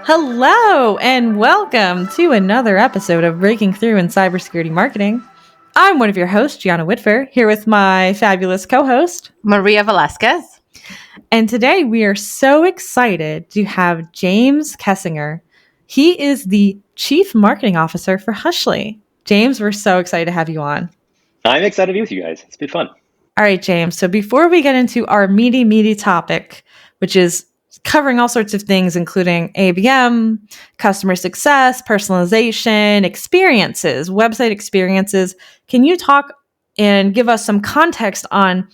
Hello, and welcome to another episode of Breaking Through in Cybersecurity Marketing. I'm one of your hosts, Gianna Whitfer, here with my fabulous co-host, Maria Velasquez. And today we are so excited to have James Kessinger. He is the Chief Marketing Officer for Hushly. James, we're so excited to have you on. I'm excited to be with you guys. It's been fun. All right, James. So before we get into our meaty topic, which is covering all sorts of things, including ABM, customer success, personalization, experiences, website experiences, can you talk and give us some context on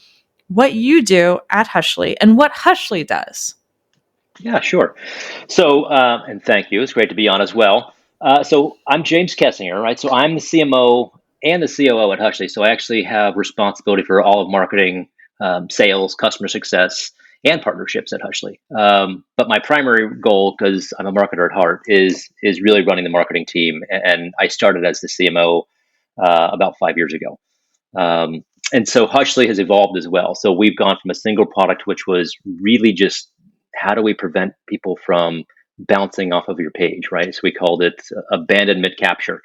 what you do at Hushly and what Hushly does? Yeah, sure. So, and thank you. It's great to be on as well. So I'm James Kessinger, right? So I'm the CMO and the COO at Hushly. So I actually have responsibility for all of marketing, sales, customer success, and partnerships at Hushly. But my primary goal, because I'm a marketer at heart, is really running the marketing team. And I started as the CMO about 5 years ago. And so Hushly has evolved as well. So we've gone from a single product, which was really just how do we prevent people from bouncing off of your page, right? So we called it abandonment capture.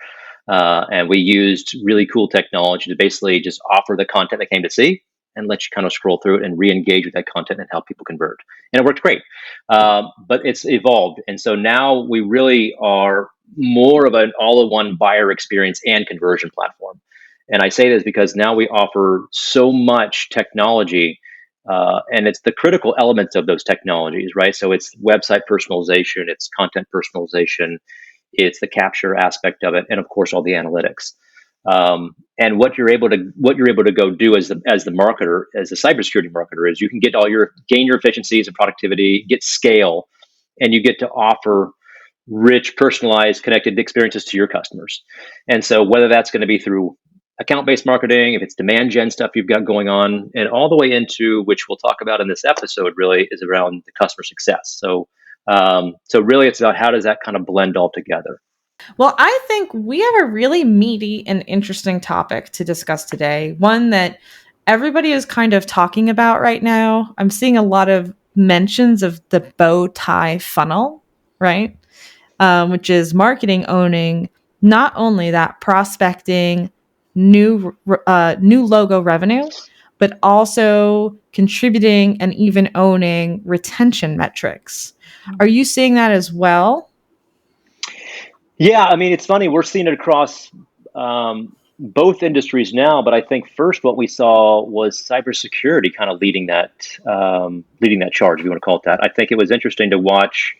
And we used really cool technology to basically just offer the content they came to see and let you kind of scroll through it and re-engage with that content and help people convert. And it worked great. But it's evolved. And so now we really are more of an all-in-one buyer experience and conversion platform. And I say this because now we offer so much technology, and it's the critical elements of those technologies, right? So it's website personalization, it's content personalization, it's the capture aspect of it, and of course all the analytics. And what you're able to go do as the marketer, as a cybersecurity marketer, is you can gain your efficiencies and productivity, get scale, and you get to offer rich, personalized, connected experiences to your customers. And so whether that's going to be through account-based marketing, if it's demand gen stuff you've got going on, and all the way into, which we'll talk about in this episode, really is around the customer success. So really it's about how does that kind of blend all together. Well, I think we have a really meaty and interesting topic to discuss today, one that everybody is kind of talking about right now. I'm seeing a lot of mentions of the bowtie funnel, right? Which is marketing owning not only that prospecting, new logo revenue, but also contributing and even owning retention metrics. Are you seeing that as well? Yeah, I mean, it's funny. We're seeing it across both industries now, but I think first what we saw was cybersecurity kind of leading that charge, if you want to call it that. I think it was interesting to watch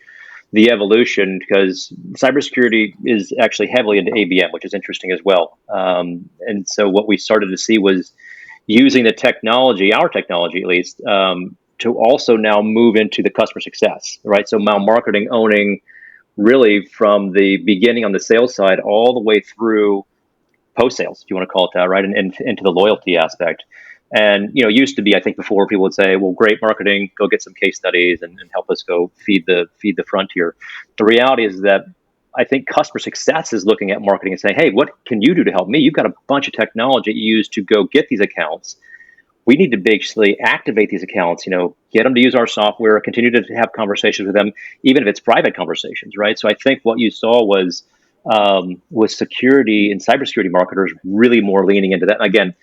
the evolution because cybersecurity is actually heavily into ABM, which is interesting as well. And so what we started to see was using the technology, our technology at least, to also now move into the customer success, right? So now marketing owning really from the beginning on the sales side all the way through post sales, if you want to call it that, right? And into the loyalty aspect. And, used to be, I think before people would say, well, great marketing, go get some case studies and help us go feed the frontier. The reality is that I think customer success is looking at marketing and saying, hey, what can you do to help me? You've got a bunch of technology you use to go get these accounts. We need to basically activate these accounts, get them to use our software, continue to have conversations with them, even if it's private conversations, right? So I think what you saw was security and cybersecurity marketers really more leaning into that. And again,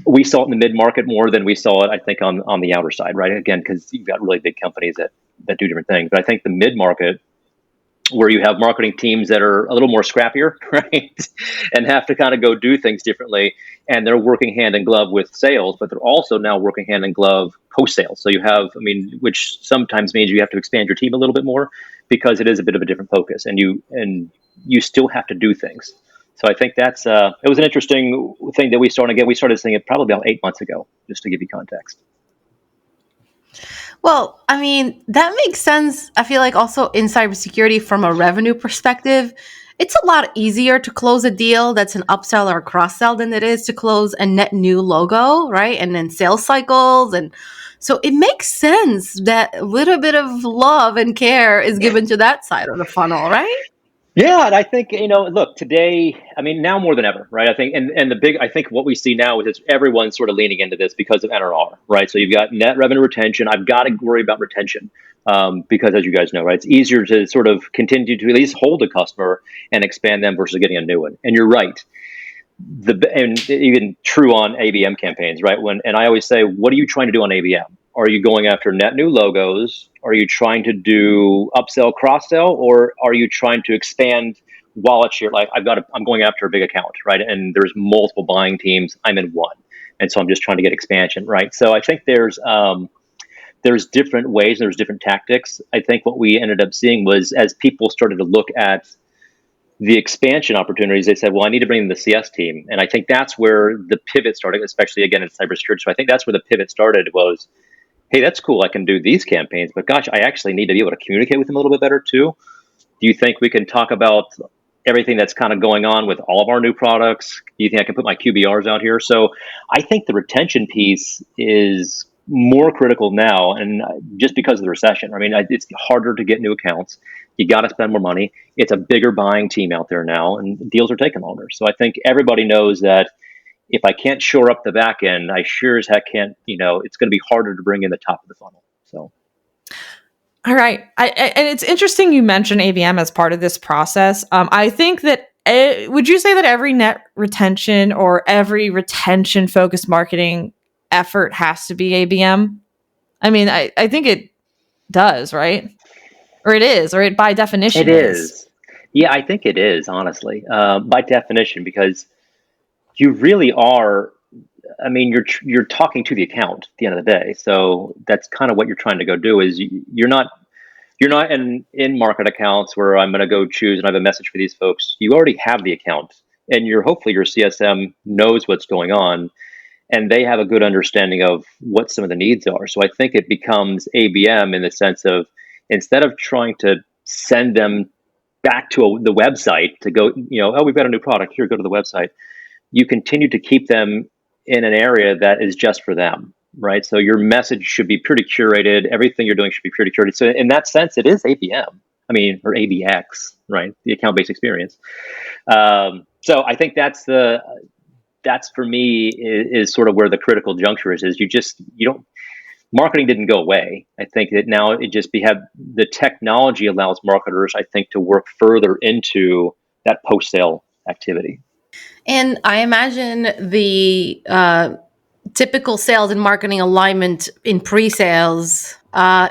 we saw it in the mid-market more than we saw it, I think, on the outer side, right? Again, because you've got really big companies that do different things. But I think the mid-market, where you have marketing teams that are a little more scrappier, right? And have to kind of go do things differently. And they're working hand in glove with sales, but they're also now working hand in glove post-sales. So you have, which sometimes means you have to expand your team a little bit more because it is a bit of a different focus and you still have to do things. So I think that's it was an interesting thing that we saw. And again, we started seeing it probably about 8 months ago, just to give you context. Well, that makes sense. I feel like also in cybersecurity from a revenue perspective, it's a lot easier to close a deal that's an upsell or a cross-sell than it is to close a net new logo, right? And then sales cycles. And so it makes sense that a little bit of love and care is given to that side of the funnel, right? Yeah, and I think, look, today, I mean, now more than ever, right? I think, and I think what we see now is it's everyone's sort of leaning into this because of NRR, right? So you've got net revenue retention. I've got to worry about retention because, as you guys know, right, it's easier to sort of continue to at least hold a customer and expand them versus getting a new one. And you're right, and even true on ABM campaigns, right? And I always say, what are you trying to do on ABM? Are you going after net new logos? Are you trying to do upsell, cross sell, or are you trying to expand wallet share? Like I'm going after a big account, right? And there's multiple buying teams. I'm in one, and so I'm just trying to get expansion, right? So I think there's different ways, there's different tactics. I think what we ended up seeing was as people started to look at the expansion opportunities, they said, well, I need to bring in the CS team. And I think that's where the pivot started, especially again in cybersecurity. So I think that's where the pivot started was, hey, that's cool. I can do these campaigns, but gosh, I actually need to be able to communicate with them a little bit better too. Do you think we can talk about everything that's kind of going on with all of our new products? Do you think I can put my QBRs out here? So I think the retention piece is more critical now, and just because of the recession. I mean, it's harder to get new accounts. You got to spend more money. It's a bigger buying team out there now, and deals are taking longer. So I think everybody knows that if I can't shore up the back end, I sure as heck can't. It's going to be harder to bring in the top of the funnel. So. All right. And it's interesting you mentioned ABM as part of this process. I think that, would you say that every net retention or every retention focused marketing effort has to be ABM? I mean, I think it does, right? Or it is, or it by It definition is. is. Yeah, I think it is, honestly, by definition, because you really are. I mean, you're talking to the account at the end of the day. So that's kind of what you're trying to go do. Is you're not in market accounts where I'm going to go choose and I have a message for these folks. You already have the account, and hopefully your CSM knows what's going on, and they have a good understanding of what some of the needs are. So I think it becomes ABM in the sense of instead of trying to send them back to the website to go, oh, we've got a new product here, go to the website. You continue to keep them in an area that is just for them, right? So your message should be pretty curated. Everything you're doing should be pretty curated. So in that sense, it is ABM. I mean, or ABX, right? The account-based experience. So I think that's for me is sort of where the critical juncture is you don't, marketing didn't go away. I think that now it just the technology allows marketers, I think, to work further into that post-sale activity. And I imagine the typical sales and marketing alignment in pre-sales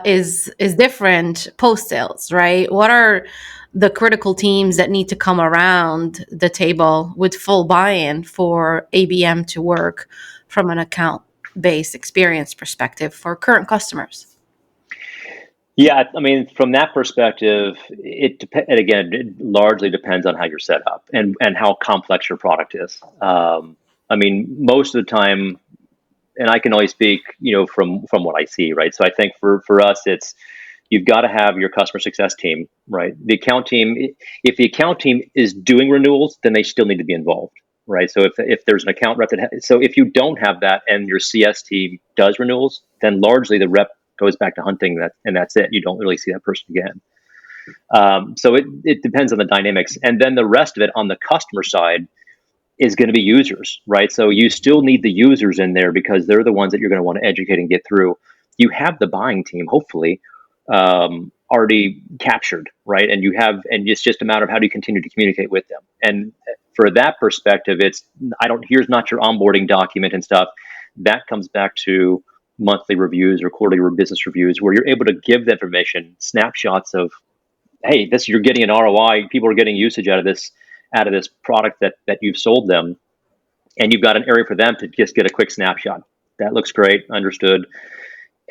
is different post-sales, right? What are the critical teams that need to come around the table with full buy-in for ABM to work from an account-based experience perspective for current customers? Yeah, I mean, from that perspective, and again, it largely depends on how you're set up and how complex your product is. I mean, most of the time, and I can only speak, from what I see, right? So I think for us, it's you've got to have your customer success team, right? The account team, if the account team is doing renewals, then they still need to be involved, right? So if there's an account rep so if you don't have that and your CS team does renewals, then largely the rep goes back to hunting and that's it. You don't really see that person again. So it depends on the dynamics, and then the rest of it on the customer side is going to be users, right? So you still need the users in there because they're the ones that you're going to want to educate and get through. You have the buying team, hopefully, already captured, right? And it's just a matter of how do you continue to communicate with them. And for that perspective, here's not your onboarding document and stuff. That comes back to monthly reviews or quarterly business reviews where you're able to give the information, snapshots of, hey, you're getting an ROI, people are getting usage out of this product that you've sold them, and you've got an area for them to just get a quick snapshot. That looks great, understood.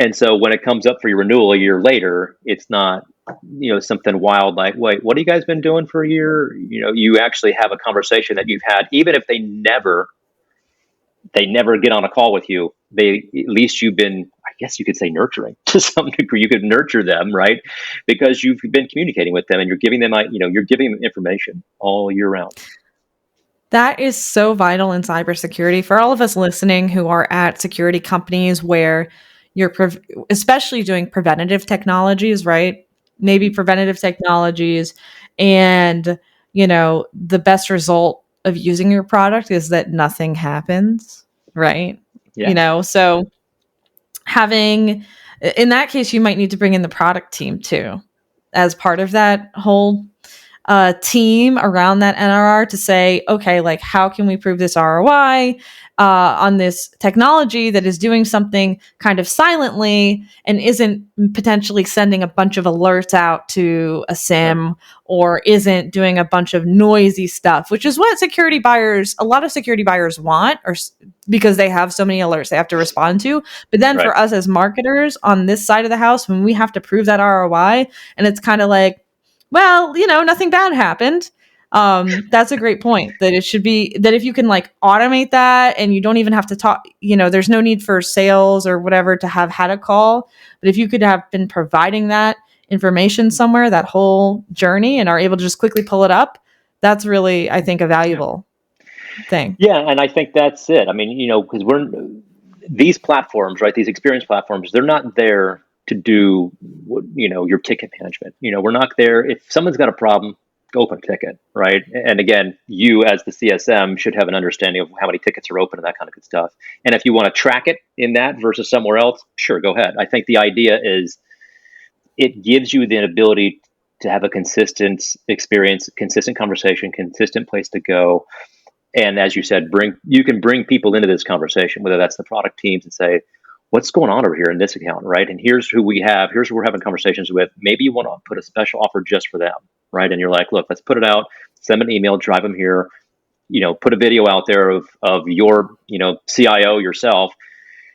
And so when it comes up for your renewal a year later, it's not something wild like, wait, what have you guys been doing for a year? You actually have a conversation that you've had, even if they never get on a call with you. At least you've been, I guess you could say, nurturing to some degree. You could nurture them, right? Because you've been communicating with them and you're giving them information all year round. That is so vital in cybersecurity for all of us listening who are at security companies where you're especially doing preventative technologies, right? Maybe preventative technologies, and the best result of using your product is that nothing happens, right? Yeah. So having, in that case, you might need to bring in the product team too as part of that whole team around that NRR to say, okay, like how can we prove this ROI on this technology that is doing something kind of silently and isn't potentially sending a bunch of alerts out to a Right. SIM or isn't doing a bunch of noisy stuff, which is what a lot of security buyers want, or because they have so many alerts they have to respond to. But then Right. for us as marketers on this side of the house, when we have to prove that ROI, and it's kind of like, well, nothing bad happened. That's a great point, that it should be that if you can like automate that and you don't even have to talk, there's no need for sales or whatever to have had a call. But if you could have been providing that information somewhere, that whole journey, and are able to just quickly pull it up, that's really, I think, a Yeah. valuable thing. Yeah, and I think that's it. I mean, because these platforms, right? These experience platforms, they're not there to do, your ticket management. We're not there. If someone's got a problem, go open a ticket, right? And again, you as the CSM should have an understanding of how many tickets are open and that kind of good stuff. And if you want to track it in that versus somewhere else, sure, go ahead. I think the idea is it gives you the ability to have a consistent experience, consistent conversation, consistent place to go. And as you said, you can bring people into this conversation, whether that's the product teams, and say, what's going on over here in this account, right? And here's who we have, here's who we're having conversations with. Maybe you want to put a special offer just for them, right? And you're like, look, let's put it out, send them an email, drive them here, put a video out there of your, CIO yourself.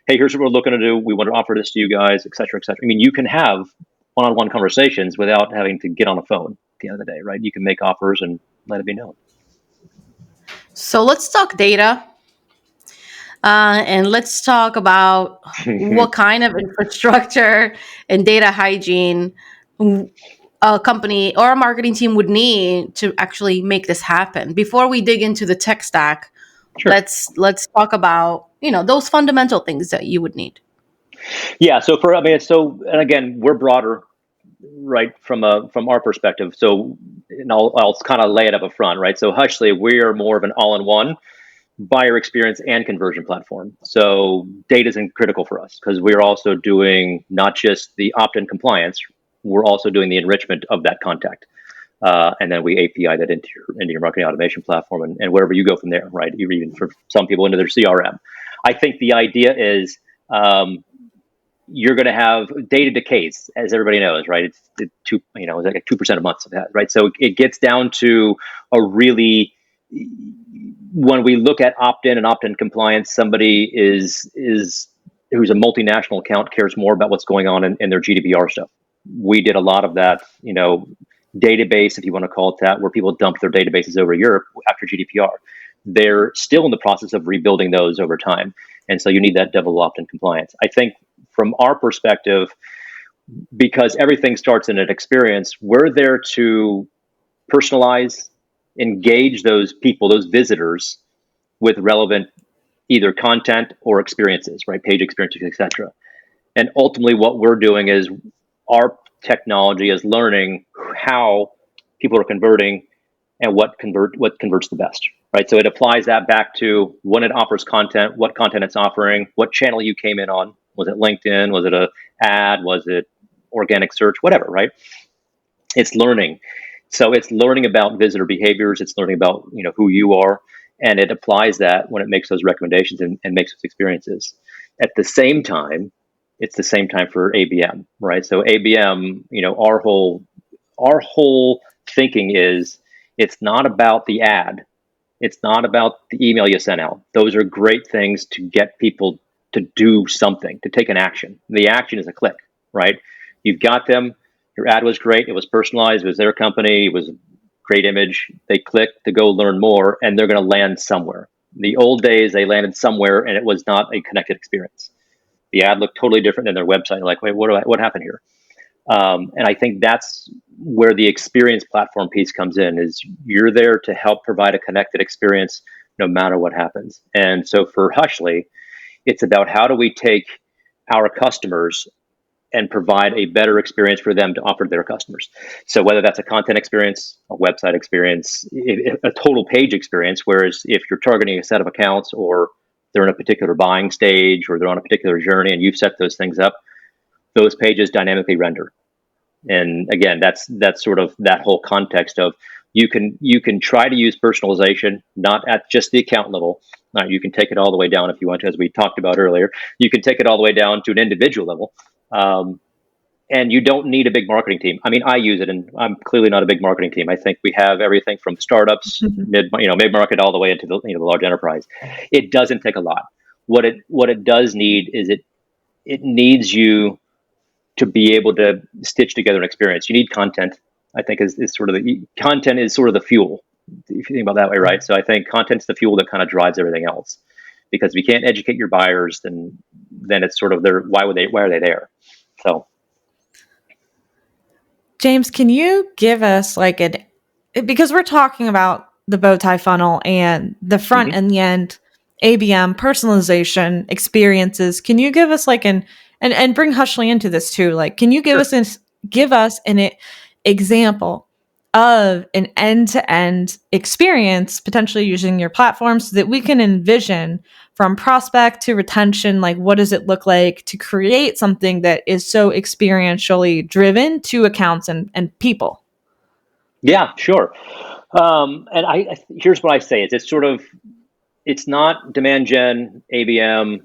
Hey, here's what we're looking to do. We want to offer this to you guys, et cetera, et cetera. I mean, you can have one-on-one conversations without having to get on a phone at the end of the day, right? You can make offers and let it be known. So let's talk data. And let's talk about what kind of infrastructure and data hygiene a company or a marketing team would need to actually make this happen. Before we dig into the tech stack, Sure. let's talk about those fundamental things that you would need. Yeah. And again, we're broader, right, from our perspective. So, and I'll kind of lay it up front, right? So, Hushly, we are more of an all-in-one buyer experience and conversion platform. So, data is critical for us because we're also doing not just the opt-in compliance, we're also doing the enrichment of that contact. And then we API that into your marketing automation platform and wherever you go from there, right? Even for some people into their CRM. I think the idea is you're going to have data decays, as everybody knows, right? It's like 2% a month of that, right? So it gets down to a really, when we look at opt-in and opt-in compliance, somebody is who's a multinational account cares more about what's going on in their GDPR stuff. We did a lot of that, database, if you want to call it that, where people dump their databases over Europe after GDPR. They're still in the process of rebuilding those over time. And so you need that double opt-in compliance. I think from our perspective, because everything starts in an experience, we're there to personalize, engage those people, those visitors, with relevant either content or experiences, right? Page experiences, etc. And ultimately, what we're doing is our technology is learning how people are converting and what converts the best, right? So it applies that back to when it offers content, what content it's offering, what channel you came in on. Was it LinkedIn? Was it a ad? Was it organic search? Whatever, right? It's learning. So it's learning about visitor behaviors. It's learning about who you are, and it applies that when it makes those recommendations and makes those experiences. At the same time, it's the same time for ABM, right? So ABM, our whole thinking is it's not about the ad. It's not about the email you sent out. Those are great things to get people to do something, to take an action. The action is a click, right? You've got them. Your ad was great. It was personalized. It was their company. It was a great image. They click to go learn more, and they're going to land somewhere. The old days, they landed somewhere, and it was not a connected experience. The ad looked totally different than their website. Like, wait, what happened here? And I think that's where the experience platform piece comes in, is you're there to help provide a connected experience no matter what happens. And so for Hushly, it's about how do we take our customers and provide a better experience for them to offer to their customers. So whether that's a content experience, a website experience, a total page experience, whereas if you're targeting a set of accounts or they're in a particular buying stage or they're on a particular journey and you've set those things up, those pages dynamically render. And again, that's sort of that whole context of you can try to use personalization, not at just the account level. You can take it all the way down if you want to, as we talked about earlier. You can take it all the way down to an individual level. And you don't need a big marketing team. I mean, I use it, and I'm clearly not a big marketing team. I think we have everything from startups, mid market, all the way into the the large enterprise. It doesn't take a lot. What it does need is it needs you to be able to stitch together an experience. You need content. I think is sort of content is sort of the fuel, if you think about it that way, right? So I think content's the fuel that kind of drives everything else. Because if you can't educate your buyers, then it's sort of why are they there? So James, can you give us like because we're talking about the bow tie funnel and the front and the end ABM personalization experiences. Can you give us like and bring Hushly into this too? Like, can you give sure. us an example of an end-to-end experience, potentially using your platform, so that we can envision from prospect to retention, like what does it look like to create something that is so experientially driven to accounts and people? Yeah, sure. And here's what I say: it's not demand gen, ABM,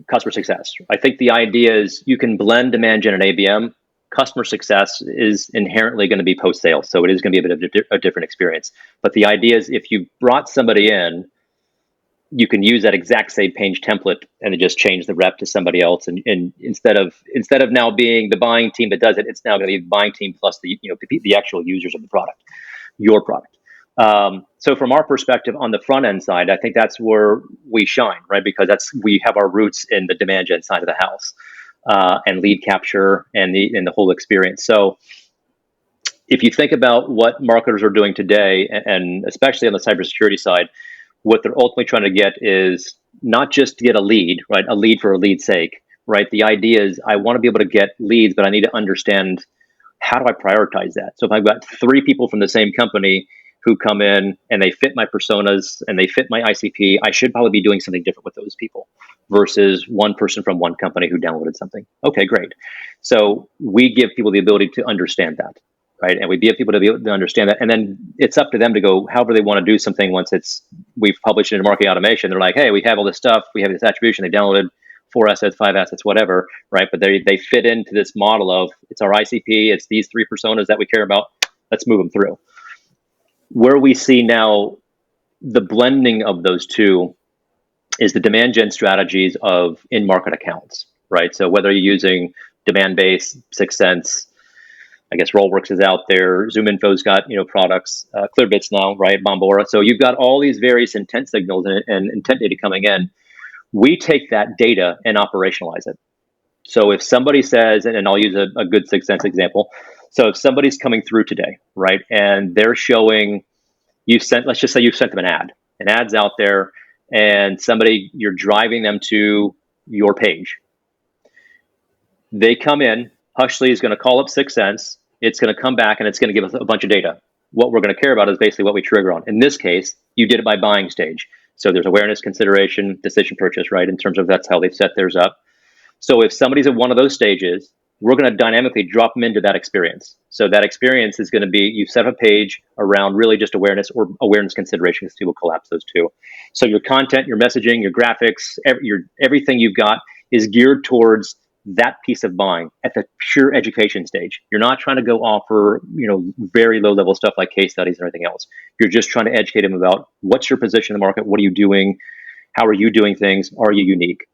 customer success. I think the idea is you can blend demand gen and ABM. Customer success is inherently going to be post sale, so it is going to be a bit of a different experience. But the idea is if you brought somebody in, you can use that exact same page template and then just change the rep to somebody else. And instead of now being the buying team that does it, it's now going to be the buying team plus the actual users of the product, your product. So from our perspective on the front end side, I think that's where we shine, right? Because we have our roots in the demand gen side of the house, and lead capture and the whole experience. So if you think about what marketers are doing today, and especially on the cybersecurity side, what they're ultimately trying to get is not just to get a lead, right? A lead for a lead's sake, right? The idea is I want to be able to get leads, but I need to understand how do I prioritize that? So if I've got 3 people from the same company who come in and they fit my personas and they fit my ICP, I should probably be doing something different with those people versus one person from one company who downloaded something. Okay, great. So we give people the ability to understand that, right? And we give people to be able to understand that. And then it's up to them to go however they want to do something once we've published it in marketing automation. They're like, hey, we have all this stuff. We have this attribution. They downloaded 4 assets, 5 assets, whatever, right? But they fit into this model of it's our ICP. It's these 3 personas that we care about. Let's move them through. Where we see now the blending of those two is the demand gen strategies of in-market accounts, right? So whether you're using demand-based, Sixth Sense, I guess Rollworks is out there, ZoomInfo's got products, Clearbits now, right? Bombora. So you've got all these various intent signals and intent data coming in. We take that data and operationalize it. So if somebody says, and I'll use a good Sixth Sense example. So if somebody's coming through today, right, and they're showing let's just say you've sent them an ad's out there, and you're driving them to your page. They come in, Hushly is going to call up Sixth Sense. It's going to come back and it's going to give us a bunch of data. What we're going to care about is basically what we trigger on. In this case, you did it by buying stage. So there's awareness, consideration, decision, purchase, right? In terms of that's how they've set theirs up. So if somebody's at one of those stages, we're going to dynamically drop them into that experience. So that experience is going to be, you set up a page around really just awareness or awareness consideration, because people collapse those two. So your content, your messaging, your graphics, everything you've got is geared towards that piece of buying at the pure education stage. You're not trying to go offer, very low level stuff like case studies and everything else. You're just trying to educate them about what's your position in the market, what are you doing, how are you doing things, are you unique?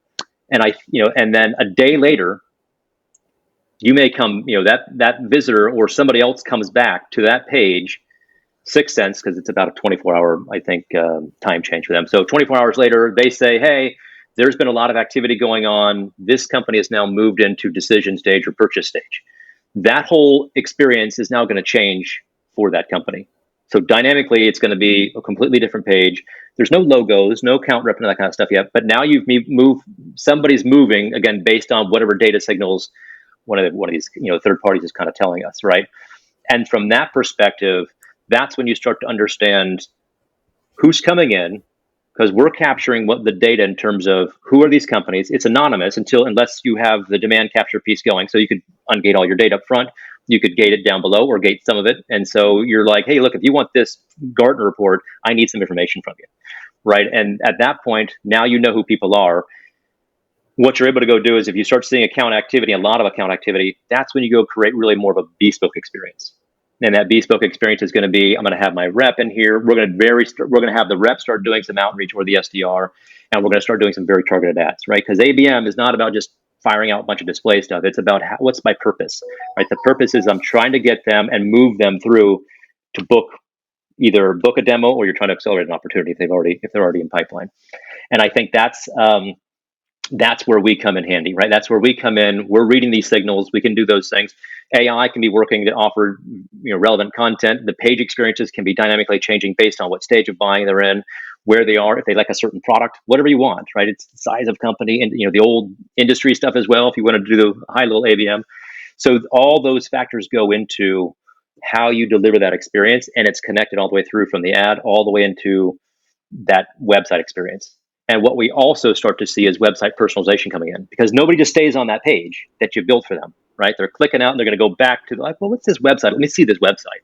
And and then a day later, you may come, that visitor or somebody else comes back to that page, Sixth Sense, because it's about a 24-hour, I think, time change for them. So 24 hours later, they say, hey, there's been a lot of activity going on. This company has now moved into decision stage or purchase stage. That whole experience is now going to change for that company. So dynamically, it's going to be a completely different page. There's no logos, no count rep, and that kind of stuff yet. But now somebody's moving, again, based on whatever data signals one of these third parties is kind of telling us, right? And from that perspective, that's when you start to understand who's coming in, because we're capturing what the data in terms of who are these companies. It's anonymous unless you have the demand capture piece going. So you could ungate all your data up front. You could gate it down below or gate some of it. And so you're like, hey, look, if you want this Gartner report, I need some information from you, right? And at that point, now you know who people are. What you're able to go do is if you start seeing account activity, a lot of account activity, that's when you go create really more of a bespoke experience. And that bespoke experience is going to be, I'm going to have my rep in here. We're going to have the rep start doing some outreach, or the SDR, and we're going to start doing some very targeted ads, right? Because ABM is not about just firing out a bunch of display stuff. It's about what's my purpose, right? The purpose is I'm trying to get them and move them through to either book a demo, or you're trying to accelerate an opportunity if they're already in pipeline. And I think that's where we come in handy, right? That's where we come in. We're reading these signals. We can do those things. AI can be working to offer relevant content. The page experiences can be dynamically changing based on what stage of buying they're in, where they are, if they like a certain product, whatever you want, right? It's the size of company and the old industry stuff as well, if you want to do the high level ABM. So all those factors go into how you deliver that experience, and it's connected all the way through from the ad all the way into that website experience. And what we also start to see is website personalization coming in, because nobody just stays on that page that you built for them, right? They're clicking out and they're going to go back to well, what's this website? Let me see this website.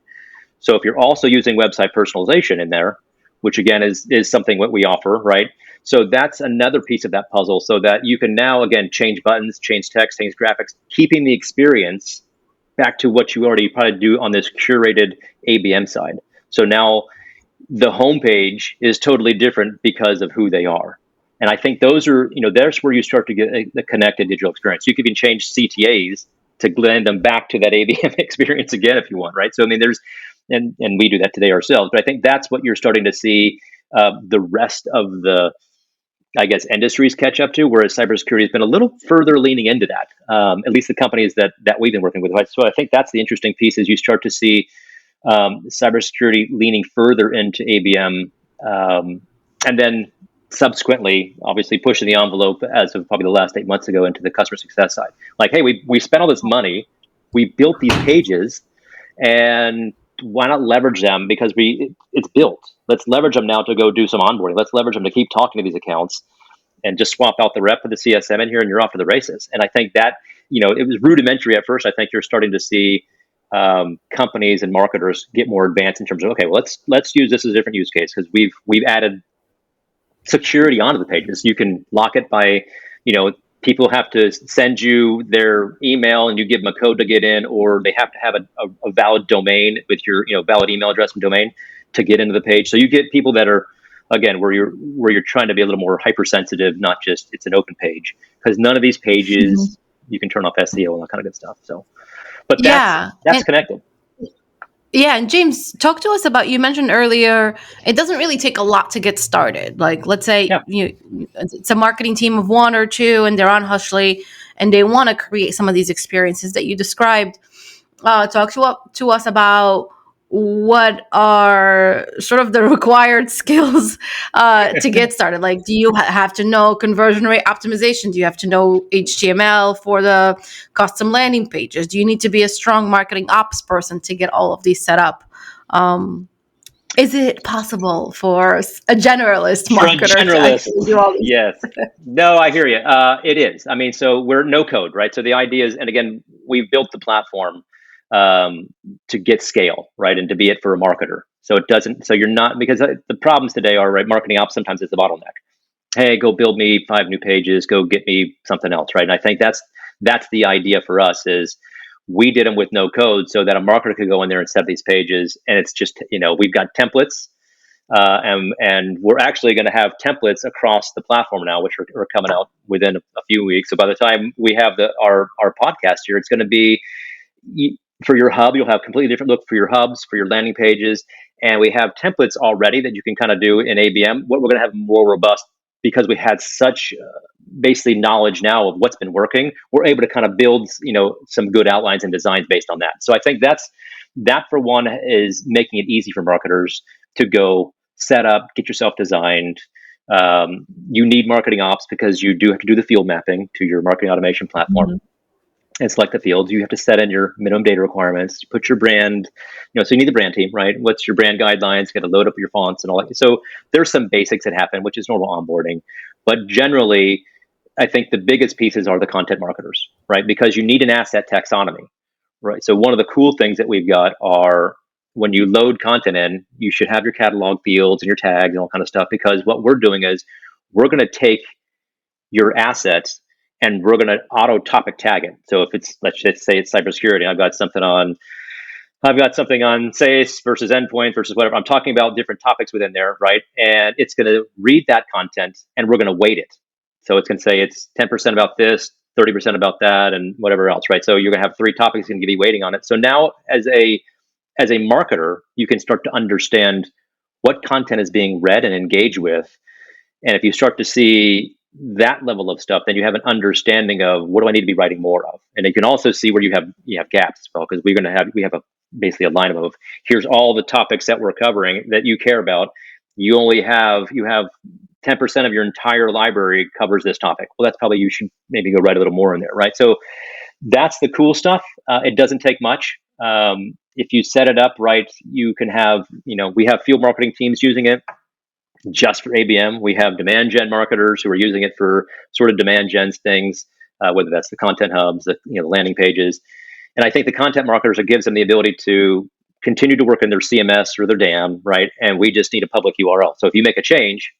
So if you're also using website personalization in there, which again is something what we offer, right? So that's another piece of that puzzle, so that you can now again change buttons, change text, change graphics, keeping the experience back to what you already probably do on this curated ABM side. So now the homepage is totally different because of who they are. And I think there's where you start to get the connected digital experience. You could even change CTAs to blend them back to that ABM experience again if you want, right? So I mean, and we do that today ourselves. But I think that's what you're starting to see the rest of the, I guess, industries catch up to, whereas cybersecurity has been a little further leaning into that. At least the companies that we've been working with. So I think that's the interesting piece, is you start to see cybersecurity leaning further into ABM, and then subsequently, obviously, pushing the envelope as of probably the last 8 months ago into the customer success side. Like, hey, we spent all this money, we built these pages, and why not leverage them? Because it's built. Let's leverage them now to go do some onboarding. Let's leverage them to keep talking to these accounts, and just swap out the rep for the CSM in here, and you're off to the races. And I think that it was rudimentary at first. I think you're starting to see companies and marketers get more advanced in terms of, okay, well, let's use this as a different use case, because we've added security onto the pages. You can lock it by, people have to send you their email and you give them a code to get in, or they have to have a valid domain with your valid email address and domain to get into the page. So you get people that are, again, where you're trying to be a little more hypersensitive, not just it's an open page, because none of these pages you can turn off SEO and that kind of good stuff. So, but that's connected. Yeah, and James, talk to us about, you mentioned earlier, it doesn't really take a lot to get started. Like, let's say it's a marketing team of one or two, and they're on Hushly, and they want to create some of these experiences that you described. Talk to us about what are sort of the required skills to get started. Like, do you have to know conversion rate optimization? Do you have to know HTML for the custom landing pages? Do you need to be a strong marketing ops person to get all of these set up? Is it possible for a generalist marketer to actually do all these? Yes. No, I hear you. It is. I mean, so we're no code, right? So the idea is, and again, we've built the platform to get scale, right? And to be it for a marketer. So it doesn't, so you're not, because the problems today are, right, marketing ops sometimes is the bottleneck. Hey, go build me 5 new pages, go get me something else, right? And I think that's the idea for us, is we did them with no code so that a marketer could go in there and set these pages. And it's just, we've got templates, and we're actually going to have templates across the platform now, which are coming out within a few weeks. So by the time we have our podcast here, it's going to be, for your hub, you'll have completely different look for your hubs, for your landing pages. And we have templates already that you can kind of do in ABM. What we're going to have more robust, because we had such basically knowledge now of what's been working, we're able to kind of build, some good outlines and designs based on that. So I think that for one is making it easy for marketers to go set up, get yourself designed. You need marketing ops because you do have to do the field mapping to your marketing automation platform. and select the fields. You have to set in your minimum data requirements, put your brand, so you need the brand team, right? What's your brand guidelines? You got to load up your fonts and all that. So there's some basics that happen, which is normal onboarding. But generally, I think the biggest pieces are the content marketers, right? Because you need an asset taxonomy, right? So one of the cool things that we've got are when you load content in, you should have your catalog fields and your tags and all kind of stuff, because what we're doing is we're going to take your assets and we're going to auto topic tag it. So if it's, let's just say it's cybersecurity, I've got something on SaaS versus endpoint versus whatever. I'm talking about different topics within there, right? And it's going to read that content and we're going to weight it. So it's going to say it's 10% about this, 30% about that, and whatever else, right? So you're going to have three topics and give you weighting on it. So now as a marketer, you can start to understand what content is being read and engaged with. And if you start to see that level of stuff, then you have an understanding of what do I need to be writing more of. And you can also see where you have gaps as well, because we have basically a lineup of here's all the topics that we're covering that you care about. You have 10% of your entire library covers this topic. Well, that's probably, you should maybe go write a little more in there, right? So that's the cool stuff. It doesn't take much. If you set it up right, you can have, we have field marketing teams using it just for ABM. We have demand gen marketers who are using it for sort of demand gen things, whether that's the content hubs, the landing pages. And I think the content marketers, it gives them the ability to continue to work in their CMS or their DAM, right? And we just need a public URL. So if you make a change,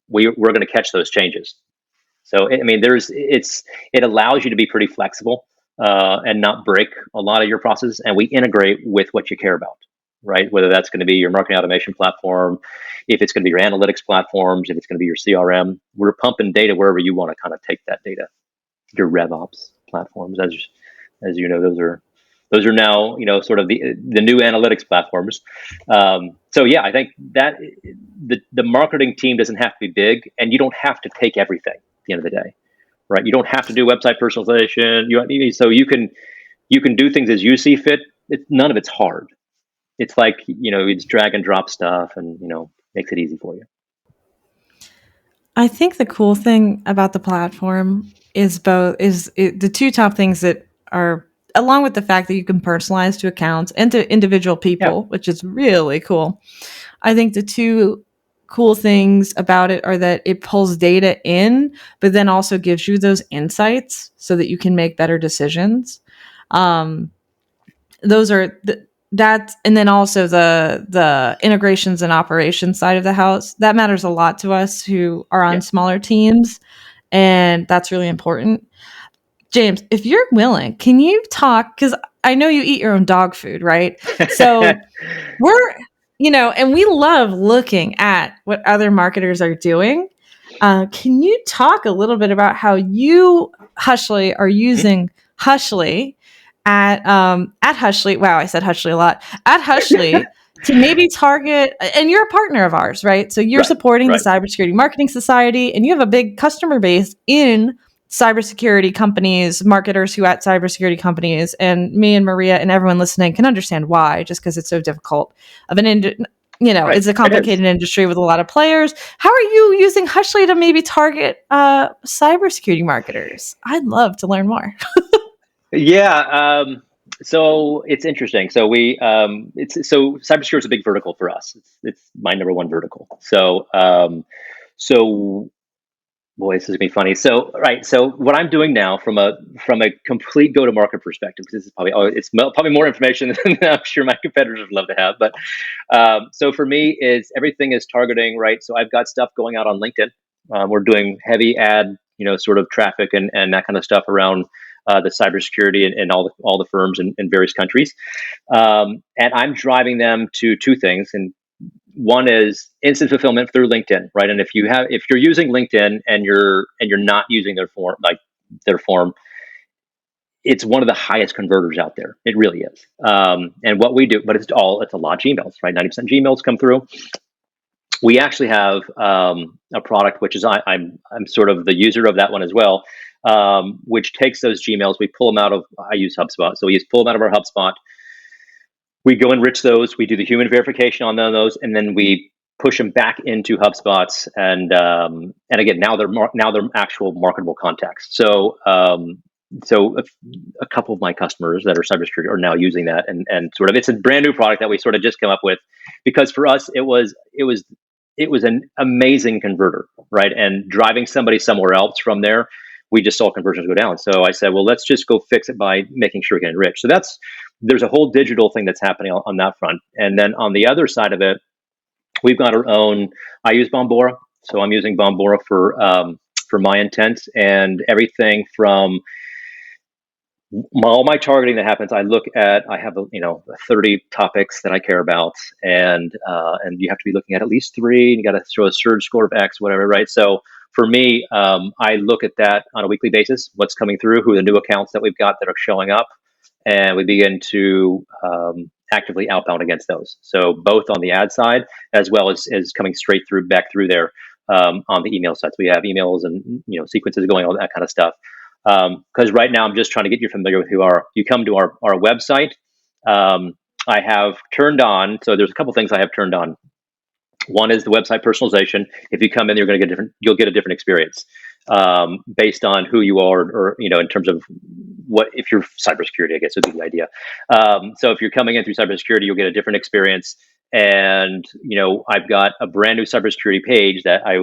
we're going to catch those changes. So I mean, it allows you to be pretty flexible and not break a lot of your processes. And we integrate with what you care about, right? Whether that's going to be your marketing automation platform, if it's going to be your analytics platforms, if it's going to be your CRM, we're pumping data wherever you want to kind of take that data. Your RevOps platforms, as you know, those are now sort of the new analytics platforms. So yeah, I think that the marketing team doesn't have to be big, and you don't have to take everything at the end of the day, right? You don't have to do website personalization. So you can do things as you see fit. None of it's hard. It's like it's drag and drop stuff, and makes it easy for you. I think the cool thing about the platform is the two top things that are, along with the fact that you can personalize to accounts and to individual Yeah. people, which is really cool. I think the two cool things about it are that it pulls data in, but then also gives you those insights so that you can make better decisions. Um, those are that, and then also the integrations and operations side of the house that matters a lot to us who are on Yeah. smaller teams, and that's really important. James, if you're willing, can you talk, because I know you eat your own dog food, right? So we're and we love looking at what other marketers are doing. Can you talk a little bit about how you, Hushly, are using Hushly at Hushly? Wow, I said Hushly a lot. At Hushly to maybe target, and you're a partner of ours, right? So you're Right. supporting the Right. Cybersecurity Marketing Society, and you have a big customer base in cybersecurity companies, marketers who at cybersecurity companies, and me and Maria and everyone listening can understand why, just because it's so difficult of Right. it's a It is. complicated industry with a lot of players. How are you using Hushly to maybe target cybersecurity marketers? I'd love to learn more. Yeah. So it's interesting. So cybersecurity is a big vertical for us. It's my number one vertical. So boy, this is gonna be funny. So right. So what I'm doing now from a complete go to market perspective, because this is probably more information than I'm sure my competitors would love to have. But so for me, is everything is targeting, right? So I've got stuff going out on LinkedIn. We're doing heavy ad, sort of traffic and that kind of stuff around the cybersecurity and all the firms in various countries. And I'm driving them to two things. And one is instant fulfillment through LinkedIn, right? And if you're using LinkedIn and you're not using their form, it's one of the highest converters out there. It really is. And what we do, but it's a lot of Gmails, right? 90% Gmails come through. We actually have a product which is I'm sort of the user of that one as well, which takes those Gmails. We pull them out of. I use HubSpot, so we pull them out of our HubSpot. We go enrich those. We do the human verification on those, and then we push them back into HubSpots. And again, now they're actual marketable contacts. So so a couple of my customers that are cybersecurity are now using that, and sort of it's a brand new product that we sort of just came up with, because for us it was an amazing converter, right? And driving somebody somewhere else from there, we just saw conversions go down. So I said, well, let's just go fix it by making sure we can enrich. So there's a whole digital thing that's happening on that front. And then on the other side of it, we've got our own. I use Bombora, so I'm using Bombora for my intent, and everything from all my targeting that happens. I have 30 topics that I care about, and you have to be looking at least three, and you got to throw a surge score of X, whatever, right? So for me, I look at that on a weekly basis, what's coming through, who are the new accounts that we've got that are showing up, and we begin to actively outbound against those. So both on the ad side as well as coming straight through back through there on the email side. So we have emails and sequences going, all that kind of stuff. Because right now I'm just trying to get you familiar with who are. You come to our website. I have turned on. So there's a couple things I have turned on. One is the website personalization. If you come in, you'll get a different experience based on who you are, or in terms of what, if you're cybersecurity, I guess would be the idea. So if you're coming in through cybersecurity, you'll get a different experience. And I've got a brand new cybersecurity page that I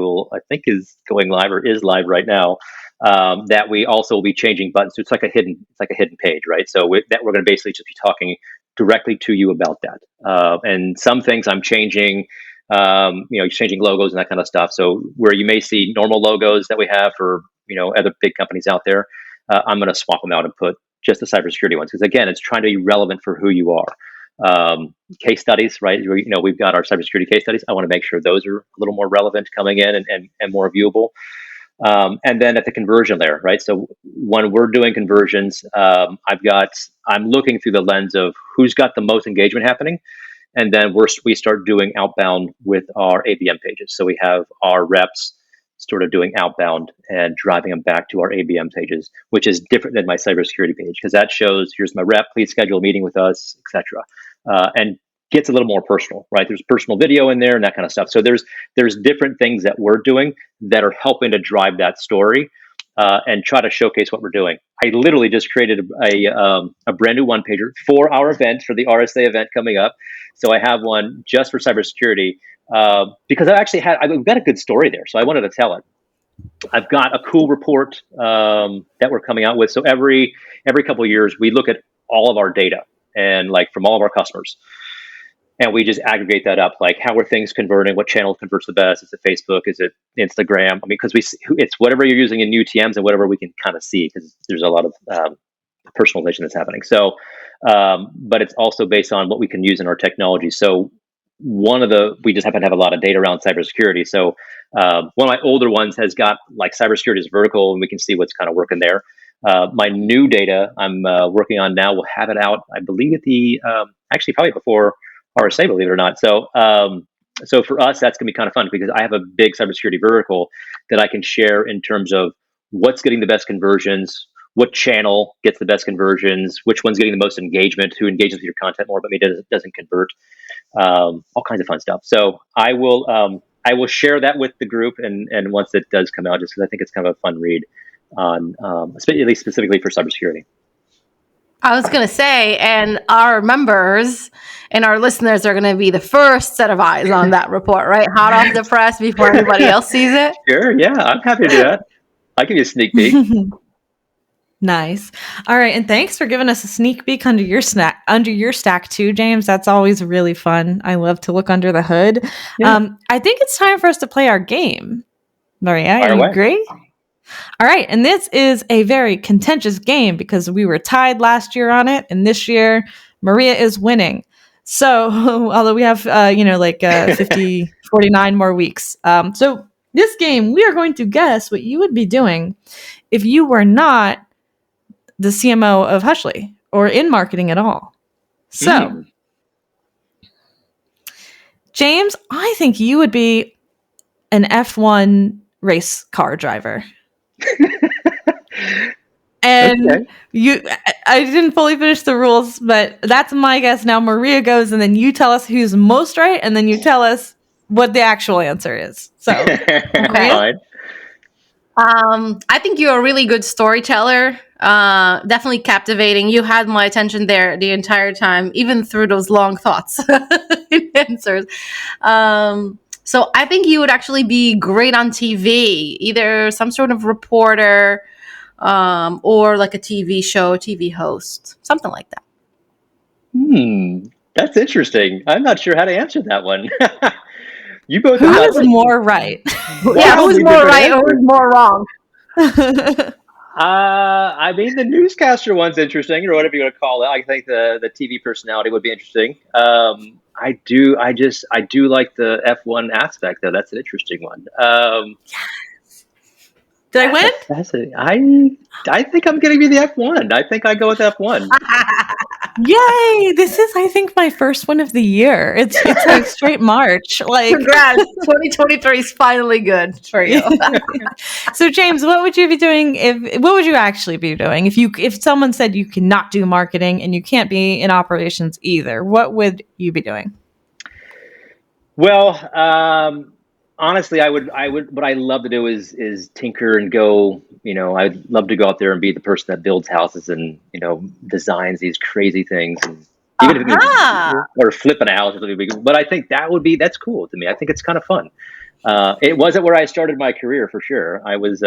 think is going live, or is live right now. That we also will be changing buttons. So it's like a hidden page, right? So we're going to basically just be talking directly to you about that. And some things I'm changing. Changing logos and that kind of stuff. So where you may see normal logos that we have for other big companies out there, I'm going to swap them out and put just the cybersecurity ones, because again, it's trying to be relevant for who you are. Case studies, right? We've got our cybersecurity case studies. I want to make sure those are a little more relevant coming in and more viewable. And then at the conversion layer, right? So when we're doing conversions, I'm looking through the lens of who's got the most engagement happening. And then we start doing outbound with our ABM pages. So we have our reps sort of doing outbound and driving them back to our ABM pages, which is different than my cybersecurity page, because that shows, here's my rep, please schedule a meeting with us, etc. And gets a little more personal, right? There's personal video in there and that kind of stuff. So there's different things that we're doing that are helping to drive that story and try to showcase what we're doing. I literally just created a brand new one pager for our event, for the RSA event coming up. So I have one just for cybersecurity because I've got a good story there. So I wanted to tell it. I've got a cool report that we're coming out with. So every couple of years, we look at all of our data and from all of our customers. And we just aggregate that up, like how are things converting, what channel converts the best? Is it Facebook? Is it Instagram? I mean, because it's whatever you're using in UTMs and whatever we can kind of see, because there's a lot of personalization that's happening. So, but it's also based on what we can use in our technology. So we just happen to have a lot of data around cybersecurity. So one of my older ones has got cybersecurity as vertical, and we can see what's kind of working there. My new data I'm working on now will have it out, I believe, at the actually probably before RSA, believe it or not. So for us, that's going to be kind of fun, because I have a big cybersecurity vertical that I can share in terms of what's getting the best conversions, what channel gets the best conversions, which one's getting the most engagement, who engages with your content more but maybe doesn't convert, all kinds of fun stuff. So I will share that with the group, and once it does come out, just because I think it's kind of a fun read on, at least specifically for cybersecurity. I was going to say, and our members and our listeners are going to be the first set of eyes on that report, right? Hot off the press before anybody else sees it. Sure, yeah, I'm happy to do that. I'll give you a sneak peek. Nice. All right, and thanks for giving us a sneak peek under your stack too, James. That's always really fun. I love to look under the hood. Yeah. I think it's time for us to play our game. Maria, are you agree? All right, and this is a very contentious game because we were tied last year on it, and this year Maria is winning. So, although we have 49 more weeks. So this game, we are going to guess what you would be doing if you were not the CMO of Hushly or in marketing at all. So, James, I think you would be an F1 race car driver. And I didn't fully finish the rules, but that's my guess. Now Maria goes, and then you tell us who's most right, and then you tell us what the actual answer is. So, Maria? I think you're a really good storyteller. Definitely captivating. You had my attention there the entire time, even through those long thoughts and answers. So I think you would actually be great on TV, either some sort of reporter, or like a TV show, TV host, something like that. That's interesting. I'm not sure how to answer that one. You both Who have is more right? Yeah, who's wildly more different right or answers. who's more wrong? I mean, the newscaster one's interesting, or whatever you want to call it. I think the TV personality would be interesting. I do like the F1 aspect, though. That's an interesting one. Did I win? Fascinating. I think I'm going to be the F1. I think I go with F1. Yay! This is, I think, my first one of the year. It's like straight March. Like, Congrats. 2023 is finally good for you. so James, what would you be doing what would you actually be doing if someone said you cannot do marketing and you can't be in operations either? What would you be doing? Well, honestly, I would. What I love to do is tinker and go. I'd love to go out there and be the person that builds houses and designs these crazy things, and even if it means, or flipping a house. But I think that's cool to me. I think it's kind of fun. It wasn't where I started my career for sure. I was,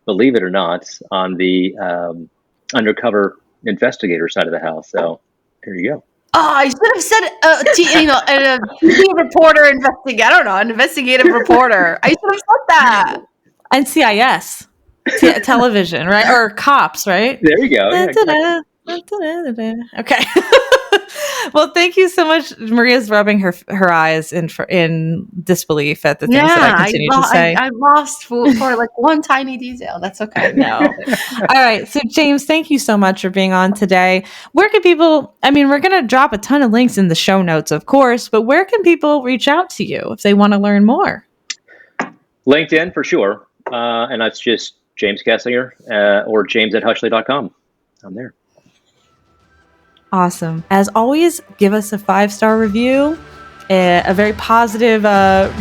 believe it or not, on the undercover investigator side of the house. So here you go. Oh, I should have said, a TV reporter investigator. I don't know, an investigative reporter. I should have said that. NCIS, television, right? Or cops, right? There you go. Yeah, exactly. Okay. Well, thank you so much. Maria's rubbing her eyes in disbelief at the things that I continue to say. I lost for like one tiny detail. That's okay. No. All right. So, James, thank you so much for being on today. Where can people, we're going to drop a ton of links in the show notes, of course, but where can people reach out to you if they want to learn more? LinkedIn for sure. And that's just James Kessinger, or james@hushley.com. I'm there. Awesome. As always, give us a 5-star review, a very positive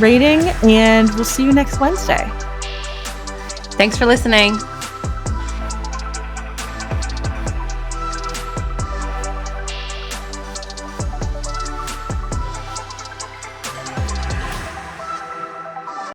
rating, and we'll see you next Wednesday. Thanks for listening.